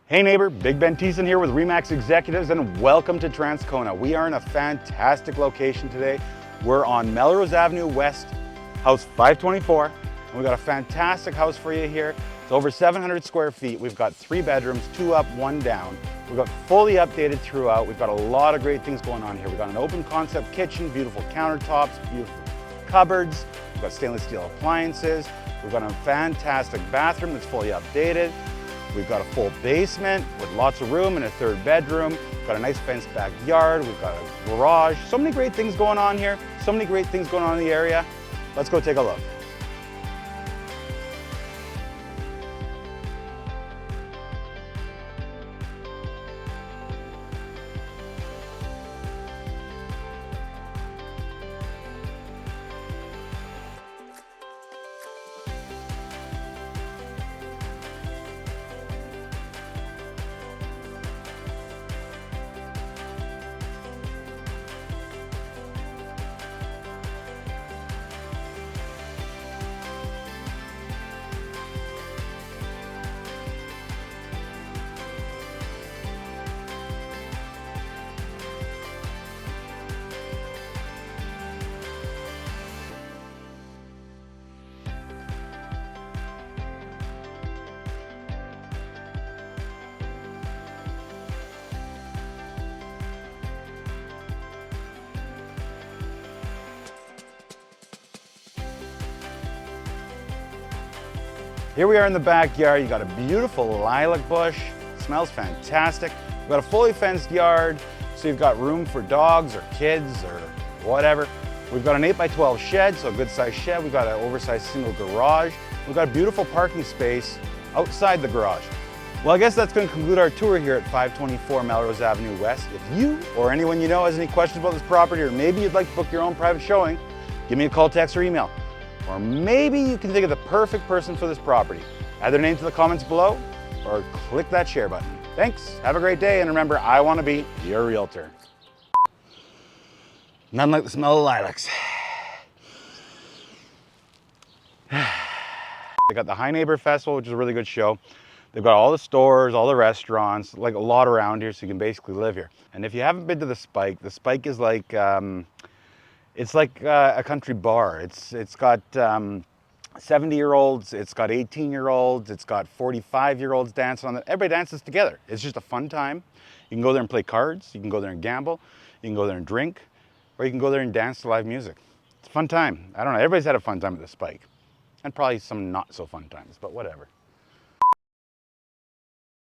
Hey neighbor, Bigbenthiessen here with Remax Executives and welcome to Transcona. We are in a fantastic location today. We're on Melrose Avenue West, house 524. And we've got a fantastic house for you here. It's over 700 square feet. We've got 3 bedrooms, 2 up, 1 down. We've got fully updated throughout. We've got a lot of great things going on here. We've got an open concept kitchen, beautiful countertops, beautiful cupboards. We've got stainless steel appliances. We've got a fantastic bathroom that's fully updated. We've got a full basement with lots of room and a 3rd bedroom. We've got a nice fenced backyard. We've got a garage. So many great things going on here. So many great things going on in the area. Let's go take a look. Here we are in the backyard. You got a beautiful lilac bush. Smells fantastic. We've got a fully fenced yard, so you've got room for dogs or kids or whatever. We've got an 8x12 shed, so a good sized shed. We've got an oversized single garage. We've got a beautiful parking space outside the garage. Well, I guess that's going to conclude our tour here at 524 Melrose Avenue West. If you or anyone you know has any questions about this property, or maybe you'd like to book your own private showing, give me a call, text, or email. Or maybe you can think of the perfect person for this property. Add their name to the comments below or click that share button. Thanks, have a great day, and remember, I want to be your realtor. Nothing like the smell of lilacs. They got the High Neighbor Festival, which is a really good show. They've got all the stores, all the restaurants, like a lot around here, so you can basically live here. And if you haven't been to the Spike is like, it's like a country bar. It's got 70-year-olds, it's got 18-year-olds, it's got 45-year-olds dancing on it. Everybody dances together. It's just a fun time. You can go there and play cards. You can go there and gamble. You can go there and drink, or you can go there and dance to live music. It's a fun time. I don't know. Everybody's had a fun time at the Spike, and probably some not so fun times, but whatever.